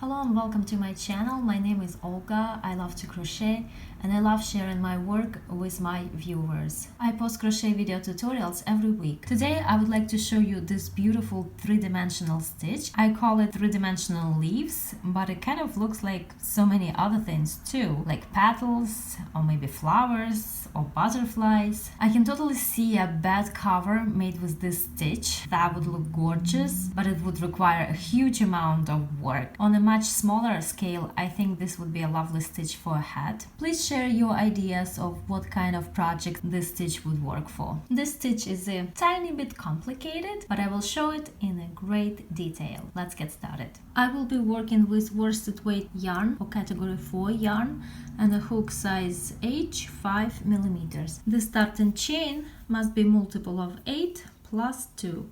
Hello and welcome to my channel. My name is Olga. I love to crochet and I love sharing my work with my viewers. I post crochet video tutorials every week. Today I would like to show you this beautiful three-dimensional stitch. I call it three-dimensional leaves, but it kind of looks like so many other things too, like petals or maybe flowers or butterflies. I can totally see a bed cover made with this stitch. That would look gorgeous, but it would require a huge amount of work. On a much smaller scale, I think this would be a lovely stitch for a hat. Please share your ideas of what kind of project this stitch would work for. This stitch is a tiny bit complicated, but I will show it in a great detail. Let's get started. I will be working with worsted weight yarn or category 4 yarn and a hook size H 5 millimeters. The starting chain must be multiple of 8 plus 2.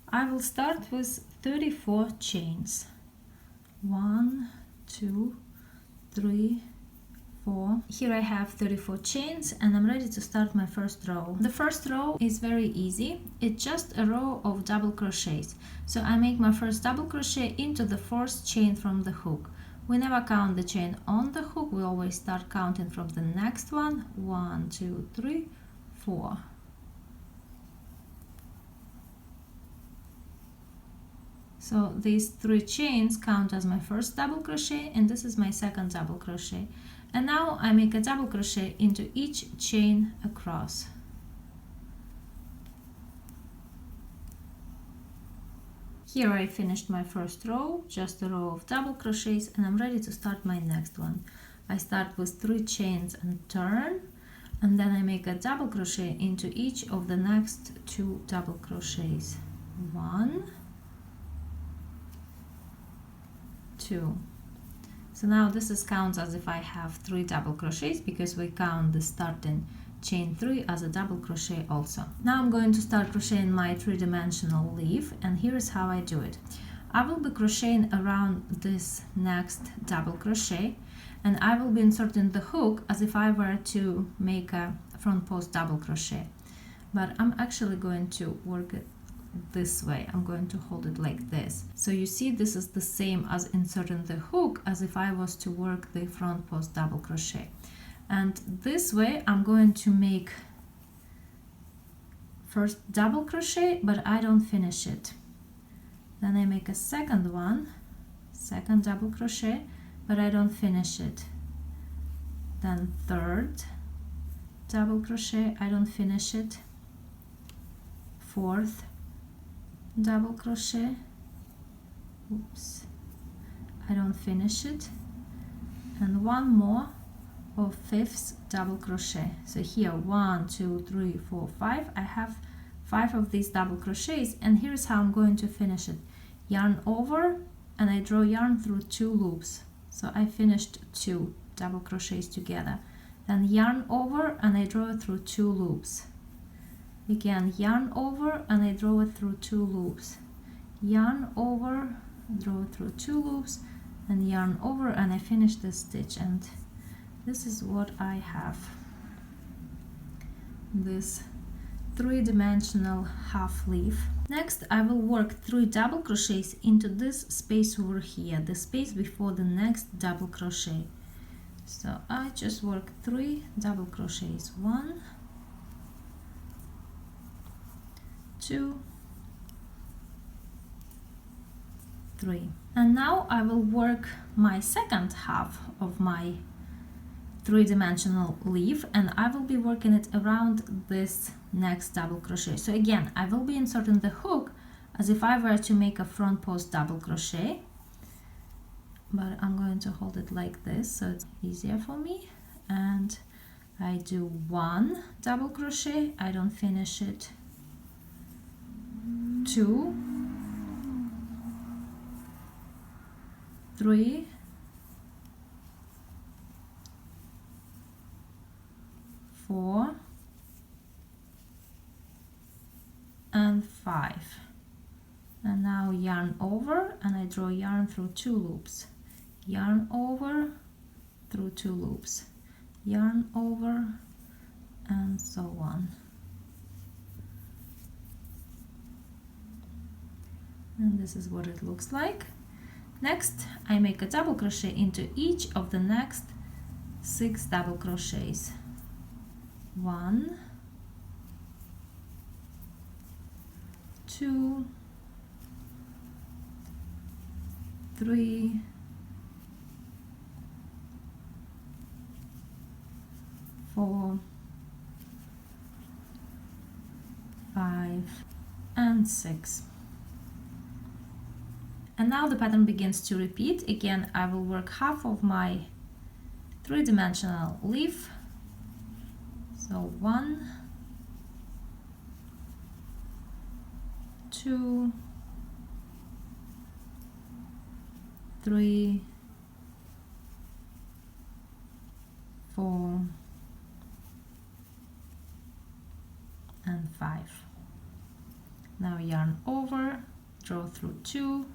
I will start with 34 chains. 1, 2, 3, 4. Here I have 34 chains and I'm ready to start my first row. The first row is very easy. It's just a row of double crochets. So I make my first double crochet into the first chain from the hook. We never count the chain on the hook. We always start counting from the next one. 1, 2, 3, 4. So these 3 chains count as my first double crochet and this is my second double crochet. And now I make a double crochet into each chain across. Here I finished my first row, just a row of double crochets, and I'm ready to start my next one. I start with 3 chains and turn, and then I make a double crochet into each of the next 2 double crochets. 1, 2. So now this counts as if I have 3 double crochets because we count the starting chain 3 as a double crochet also. Now I'm going to start crocheting my three-dimensional leaf, and here is how I do it. I will be crocheting around this next double crochet and I will be inserting the hook as if I were to make a front post double crochet, but I'm actually going to work it this way. I'm going to hold it like this. So you see this is the same as inserting the hook as if I was to work the front post double crochet. And this way I'm going to make first double crochet, but I don't finish it. Then I make a second one, second double crochet, but I don't finish it. Then third double crochet, I don't finish it. Fourth double crochet, oops, I don't finish it, and one more of fifth double crochet. So here 1, 2, 3, 4, 5. I have 5 of these double crochets, and here's how I'm going to finish it. Yarn over and I draw yarn through 2 loops. So I finished 2 double crochets together. Then yarn over and I draw it through 2 loops. Again, yarn over and I draw it through 2 loops. Yarn over, draw it through 2 loops, and yarn over, and I finish this stitch. And this is what I have. This three-dimensional half leaf. Next, I will work 3 double crochets into this space over here, the space before the next double crochet. So I just work 3 double crochets. 1, 2, 3. And now I will work my second half of my three-dimensional leaf, and I will be working it around this next double crochet. So again, I will be inserting the hook as if I were to make a front post double crochet, but I'm going to hold it like this so it's easier for me. And I do 1 double crochet, I don't finish it. 2, 3, 4, and 5. And now yarn over and I draw yarn through 2 loops. Yarn over through 2 loops. Yarn over, and so on. And this is what it looks like. Next, I make a double crochet into each of the next 6 double crochets. 1, 2, 3, 4, 5, and 6. And now the pattern begins to repeat. Again, I will work half of my three-dimensional leaf. So 1, 2, 3, 4, and 5. Now yarn over, draw through 2,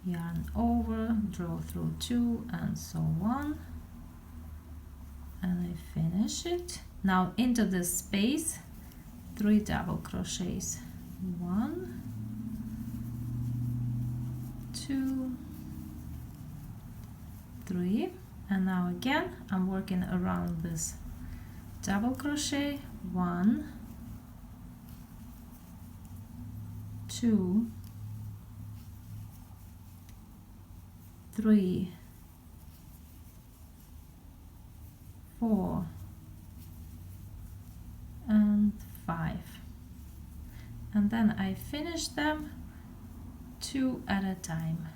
yarn over, draw through 2, and so on. And I finish it. Now into this space, 3 double crochets. 1, 2, 3, and now again I'm working around this double crochet. 1, 2, 3, 4, and 5, and then I finish them 2 at a time.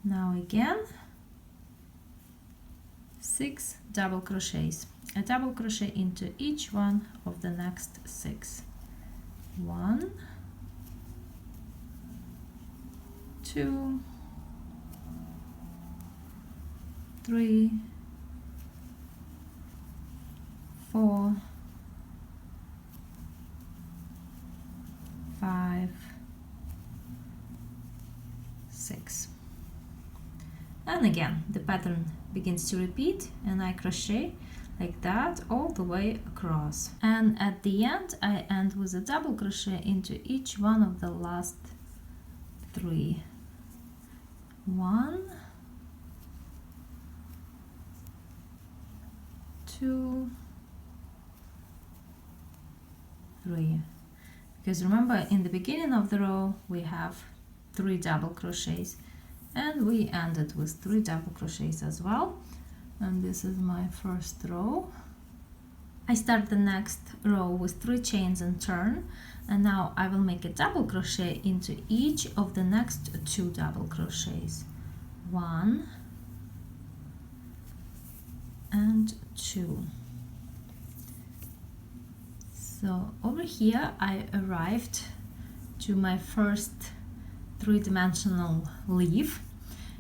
Now again 6 double crochets, a double crochet into each one of the next 6. 1, 2, 3, 4, 5, 6. And again the pattern begins to repeat, and I crochet like that all the way across, and at the end I end with a double crochet into each one of the last 3. 1, 2, 3, because remember in the beginning of the row we have 3 double crochets, and we ended with 3 double crochets as well. And this is my first row. I start the next row with 3 chains and turn, and now I will make a double crochet into each of the next 2 double crochets. 1 and 2. So over here I arrived to my first three-dimensional leaf,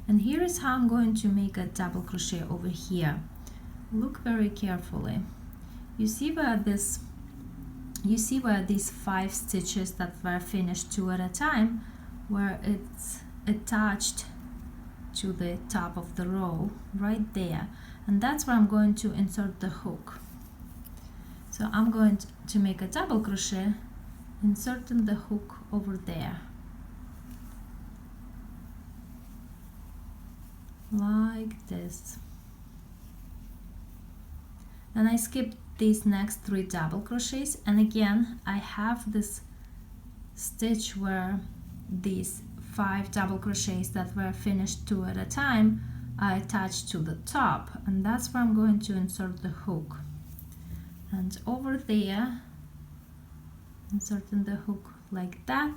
and here is how I'm going to make a double crochet over here. Look very carefully. You see where these 5 stitches that were finished 2 at a time, where it's attached to the top of the row right there, and that's where I'm going to insert the hook. So I'm going to make a double crochet, inserting the hook over there, like this. Then I skip these next 3 double crochets, and again I have this stitch where these 5 double crochets that were finished 2 at a time are attached to the top, and that's where I'm going to insert the hook. And over there, inserting the hook like that,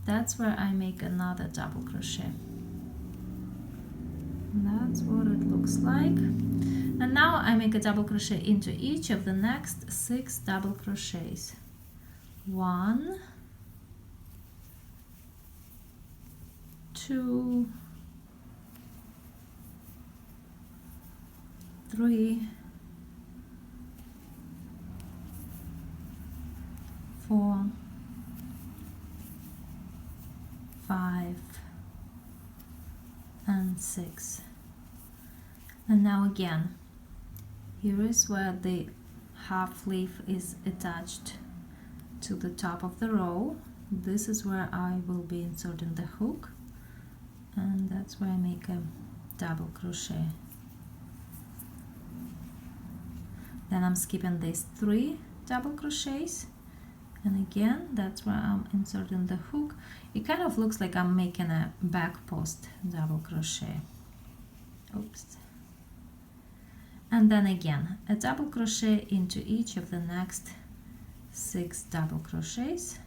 that's where I make another double crochet. That's what it looks like. And now I make a double crochet into each of the next 6 double crochets. 1, 2, 3, 4, 5, and 6. And now again, here is where the half leaf is attached to the top of the row. This is where I will be inserting the hook, and that's where I make a double crochet. Then I'm skipping these 3 double crochets, and again that's where I'm inserting the hook. It kind of looks like I'm making a back post double crochet. Oops. And then again a double crochet into each of the next 6 double crochets.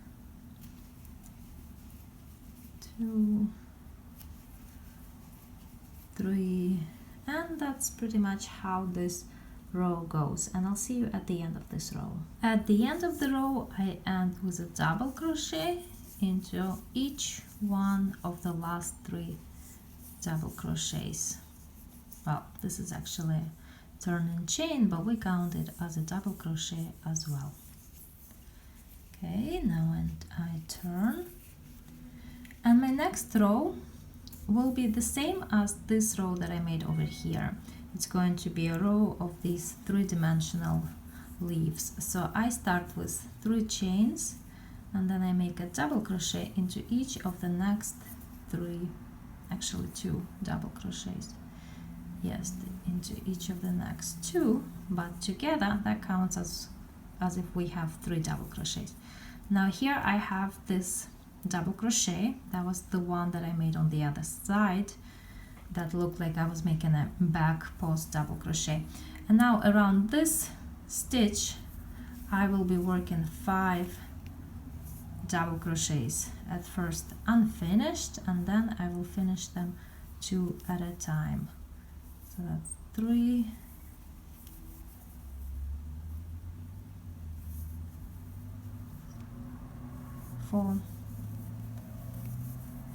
2, 3, and that's pretty much how this row goes, and I'll see you at the end of this row. At the end of the row I end with a double crochet into each one of the last 3 double crochets. Well, this is actually a turning chain, but we count it as a double crochet as well. Okay, now I turn, and my next row will be the same as this row that I made over here. It's going to be a row of these 3-dimensional leaves. So I start with 3 chains, and then I make a double crochet into each of the next 3, actually 2 double crochets. Yes, into each of the next 2, but together that counts as if we have 3 double crochets. Now here I have this double crochet. That was the one that I made on the other side that looked like I was making a back post double crochet. And now around this stitch I will be working 5 double crochets, at first unfinished, and then I will finish them 2 at a time. So that's 3, 4,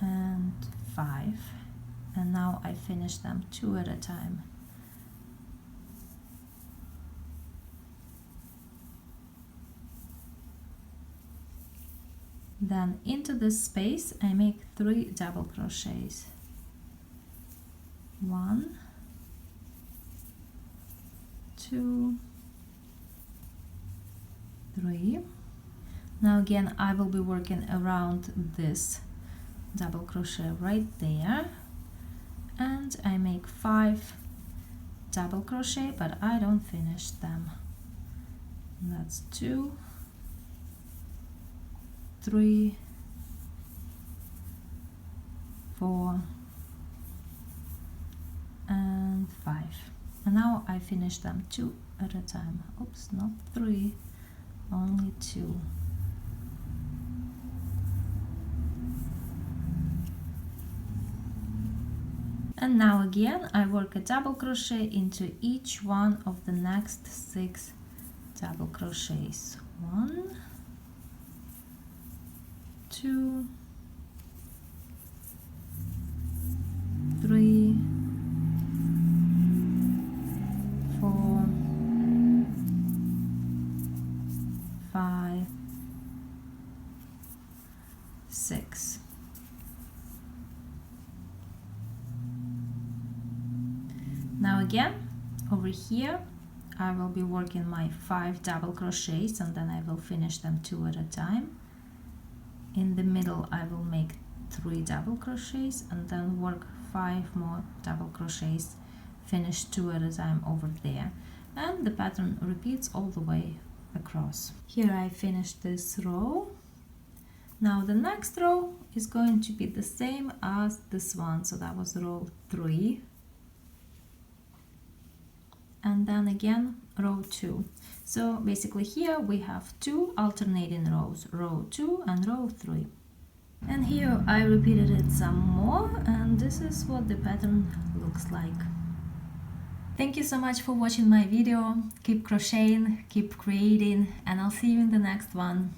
and 5, and now I finish them 2 at a time. Then into this space I make 3 double crochets. 1, 2, 3. Now again I will be working around this double crochet right there, and I make 5 double crochet, but I don't finish them. And that's 2, 3, 4, and 5. And now I finish them 2 at a time. Oops, not 3, only 2. And now again I work a double crochet into each one of the next 6 double crochets. 1, 2, 3, 4, 5, 6. Now again over here I will be working my 5 double crochets, and then I will finish them 2 at a time. In the middle I will make 3 double crochets, and then work 5 more double crochets, finish 2 at a time over there, and the pattern repeats all the way across. Here I finished this row. Now the next row is going to be the same as this one, so that was row 3, and then again row 2. So basically here we have 2 alternating rows, row 2 and row 3. And here I repeated it some more, and this is what the pattern looks like. Thank you so much for watching my video. Keep crocheting, keep creating, and I'll see you in the next one.